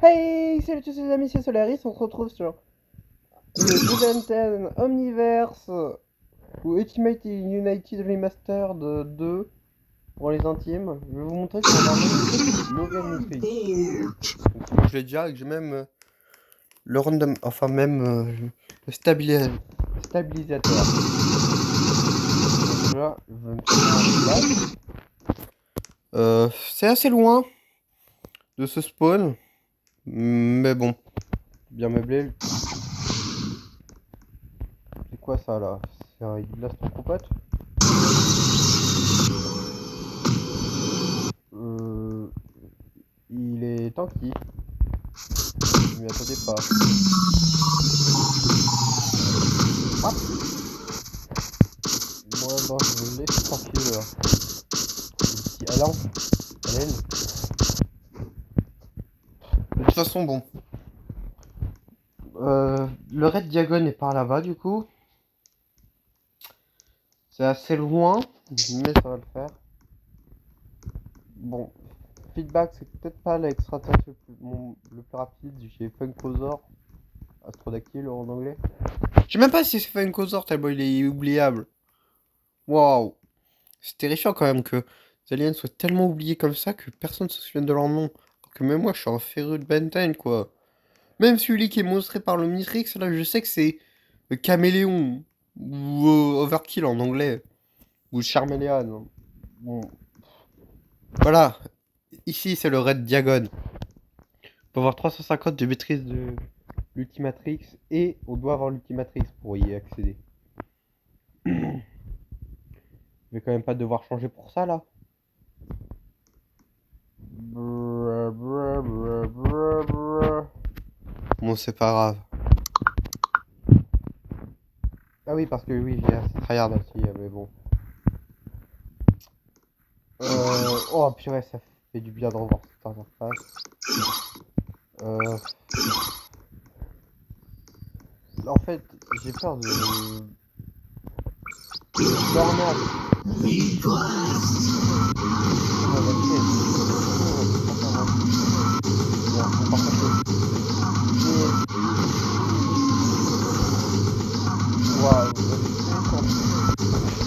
Hey, salut tous les amis, c'est Solaris, on se retrouve sur le Ben 10 Omniverse ou Ultimate United Remastered 2 pour les intimes. Je vais vous montrer comment avoir Logan Mystery. Comme je l'ai déjà, j'ai même le random, enfin même le stabilisateur. Donc là, je vais me faire c'est assez loin de ce spawn, mais bon, bien meublé. C'est quoi ça là? C'est un blast en compote? Euh, il est tanky. Je m'y attendais pas. Hop. Bon, bon, je vais le laisser tranquille là. Le petit Alain. Alain. De toute façon, bon. Le Red Diagon est par là-bas du coup. C'est assez loin, mais ça va le faire. Bon. Feedback, c'est peut-être pas l'extra touch le plus rapide. J'ai Funkosaur. Astrodactyle en anglais. Je sais même pas si c'est Funkosaur tellement il est oubliable. Waouh. C'est terrifiant quand même que les aliens soient tellement oubliés comme ça que personne ne se souvienne de leur nom. Alors que même moi, je suis un féru de Ben 10, quoi. Même celui qui est montré par l'Omnitrix, là, je sais que c'est le Caméléon. Ou Overkill en anglais. Ou Charmeleon. Bon. Voilà. Ici, c'est le Red Diagon. On peut avoir 350 de maîtrise de l'Ultimatrix. Et on doit avoir l'Ultimatrix pour y accéder. Je vais quand même pas devoir changer pour ça, là. Bon, c'est pas grave. Ah oui, parce que oui, j'ai assez tryhard aussi, mais bon. Oh purée, ça fait du bien de revoir cette interface. En fait, j'ai peur de... Tornade. Waouh,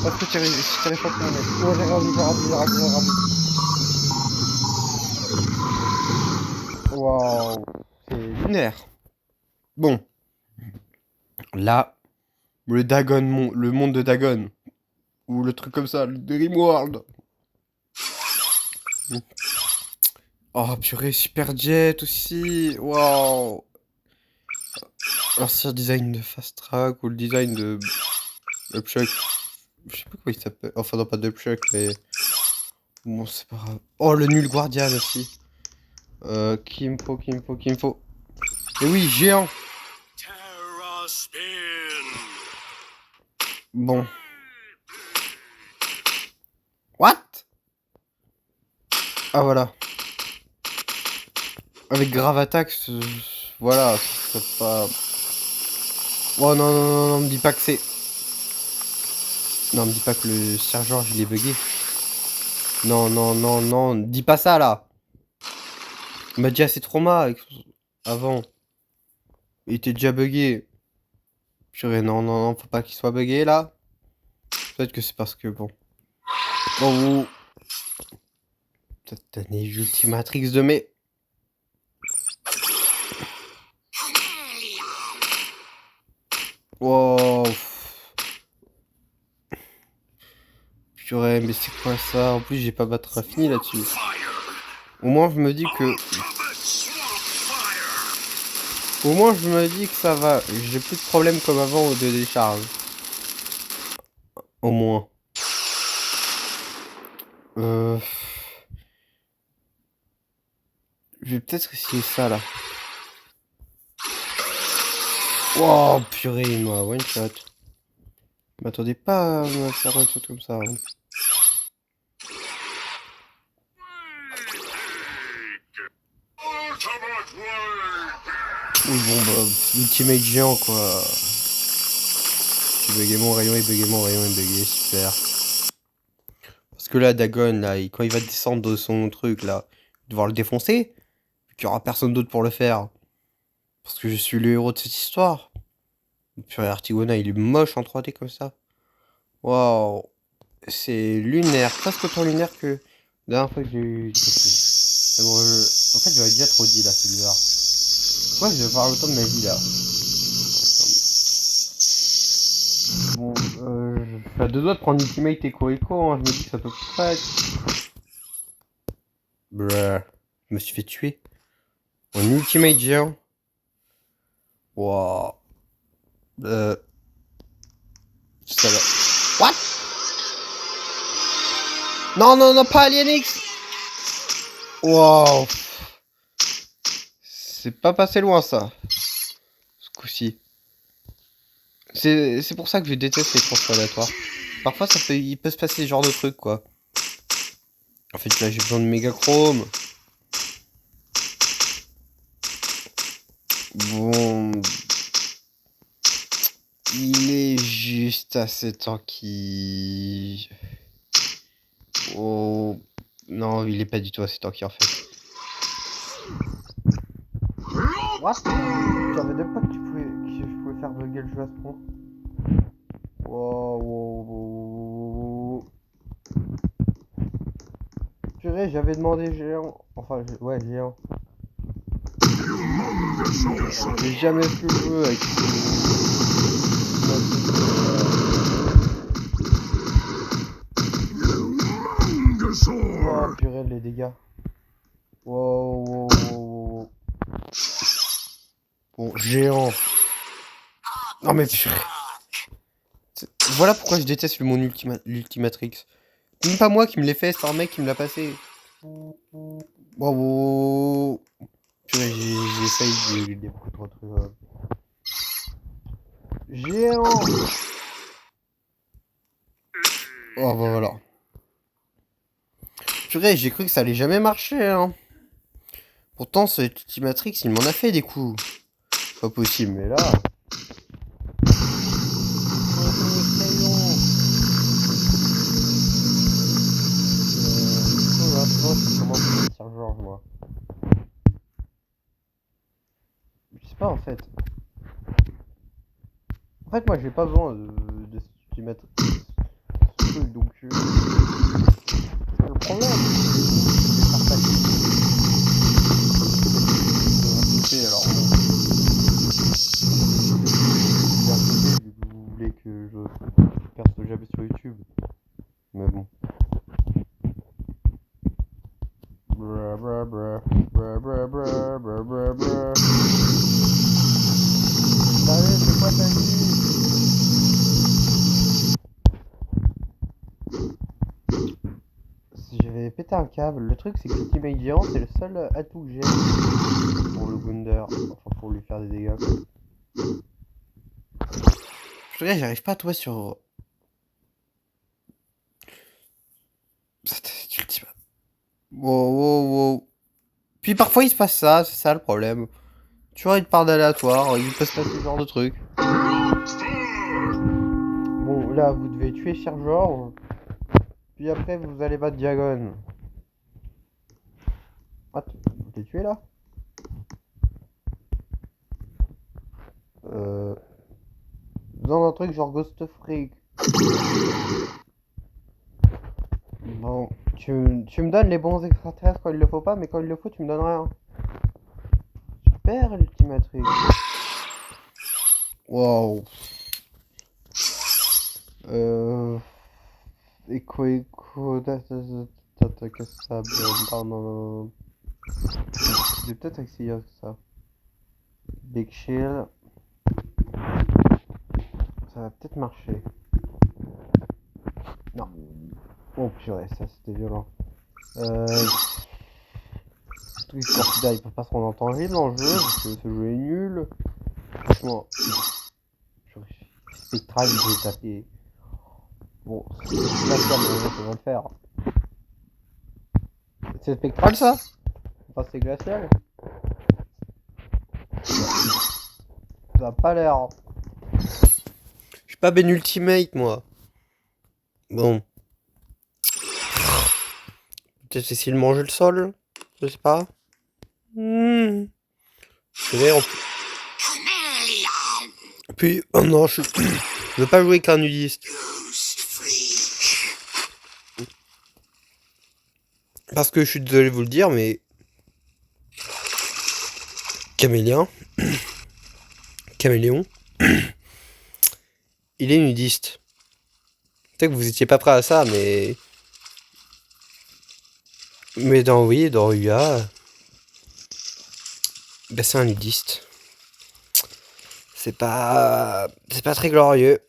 parce que tu n'arrives pas à te mettre. Oh, j'ai ravi. Waouh, c'est lunaire. Bon, là, le monde de Dagon. Ou le truc comme ça, le Dream World. Oh purée, Super Jet aussi. Waouh. L'ancien design de Fast Track ou le design de Upchuck. Je sais pas comment il s'appelle. Enfin, non, pas de Upchuck, mais. Bon, c'est pas grave. Oh, le nul Guardian aussi. Kimpo. Et oui, géant. Bon. What? Ah, voilà. Avec Gravatax, voilà, ce serait pas. Oh non, me dis pas que c'est. Non, me dis pas que le sergent, il est bugué. Non, dis pas ça là. Il m'a dit assez trauma avant. Il était déjà bugué. Purée, non, faut pas qu'il soit bugué là. Peut-être que c'est parce que bon. Oh, peut-être t'as né Ultimatrix de mai. Wow. Purée, mais c'est quoi ça? En plus, j'ai pas battre infini là-dessus. Au moins, je me dis que. Au moins, je me dis que ça va. J'ai plus de problèmes comme avant de décharge. Au moins. Je vais peut-être essayer ça là. Wow, purée, il m'a one shot. Je m'attendais pas à me faire un truc comme ça. Hein. Oui, bon, bah, ultimate géant quoi. J'ai bugué mon rayon, il bugué, super. Parce que là, Dagon, là, quand il va descendre de son truc là, devoir le défoncer. qu'il y aura personne d'autre pour le faire. Parce que je suis le héros de cette histoire. Purée, Artigona, il est moche en 3D comme ça. Waouh. C'est lunaire, presque autant lunaire que la dernière fois que j'ai eu. Mais bon, en fait, j'aurais déjà trop dit là, c'est bizarre. Pourquoi je vais parler autant de ma vie là? Bon, je suis à deux doigts de prendre Ultimate Echo Echo, hein. Je me dis que ça peut pas être. Bruh. Je me suis fait tuer. En Ultimate géant. Waouh. Ça va. What? Non, non, non, pas Alienix! Waouh. C'est pas passé loin ça. Ce coup-ci. C'est pour ça que je déteste les transferts aléatoires. Parfois, il peut se passer ce genre de truc, quoi. En fait, là, j'ai besoin de méga chrome. Bon. Il est juste assez tanky. Oh. Non, il est pas du tout assez tanky, en fait. What? J'avais même pas que je pouvais faire bugger le jeu à ce point. Wow, wow, wow, wow. Purée, j'avais demandé géant. Enfin, ouais, géant. J'ai jamais pu jouer avec. Oh, purée, les dégâts. Wow, wow, wow, wow. Bon, géant. Non, mais purée. Voilà pourquoi je déteste le monde l'Ultimatrix. Même pas moi qui me l'ai fait, c'est un mec qui me l'a passé. Wow. Purée, j'essaye de beaucoup trop. Géant. Oh bah voilà. Purée, j'ai cru que ça allait jamais marcher, hein. Pourtant, ce Ultimatrix, il m'en a fait des coups. Pas possible, mais là... moi. Je sais pas, en fait. En fait, moi, j'ai pas besoin de cet Ultimatrix. Donc... le problème, c'est alors... vous voulez que je perce jamais sur YouTube. Mais bon. Allez, c'est quoi ta vie? Si j'avais pété un câble, le truc c'est que l'Ultimate Géant c'est le seul atout que j'ai pour le Gunder, enfin pour lui faire des dégâts. Je dirais j'arrive pas à trouver sur... Cet Ultimate. Wow. Puis parfois il se passe ça, c'est ça le problème. Tu vois, il te parle d'aléatoire, il peut se passer ce genre de truc. Bon, là vous devez tuer Sir George. Puis après vous allez battre Diagon. Ah, vous l'avez tué là? Dans un truc genre Ghost Freak. Bon, tu me donnes les bons extraterrestres quand il le faut pas, mais quand il le faut, tu me donnes rien. Super, l'Ultimatrix. Wow. Echo, ça. Non. J'ai peut-être essayé ça. Big Shield. Ça va peut-être marcher. Non. Oh purée, ça c'était violent. Truc Corpida, il peut pas se rendre intangible dans le jeu, parce que ce jeu est nul. Franchement. Spectral, j'ai tapé. Bon, c'est glacial, mais ça va le faire. C'est spectral ça? Enfin, c'est glacial? Ça a pas l'air. Je suis pas Ben Ultimate, moi. Bon. Peut-être essayer de manger le sol? Je sais pas. Mmh. C'est vrai, puis, oh non, je veux pas jouer qu'un nudiste. Parce que je suis désolé de vous le dire, mais... Caméléon, il est nudiste. Peut-être que vous étiez pas prêt à ça, mais... Mais dans UA... Ben c'est un nudiste. C'est pas très glorieux.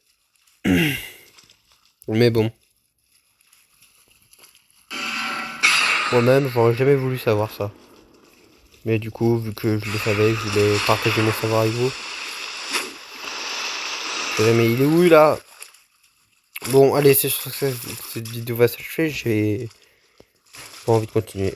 Mais bon. Moi-même, j'aurais jamais voulu savoir ça. Mais du coup, vu que je le savais, je voulais partager mon savoir avec vous. Mais il est où là? Bon, allez, c'est sur ça que cette vidéo va s'achever. J'ai pas envie de continuer.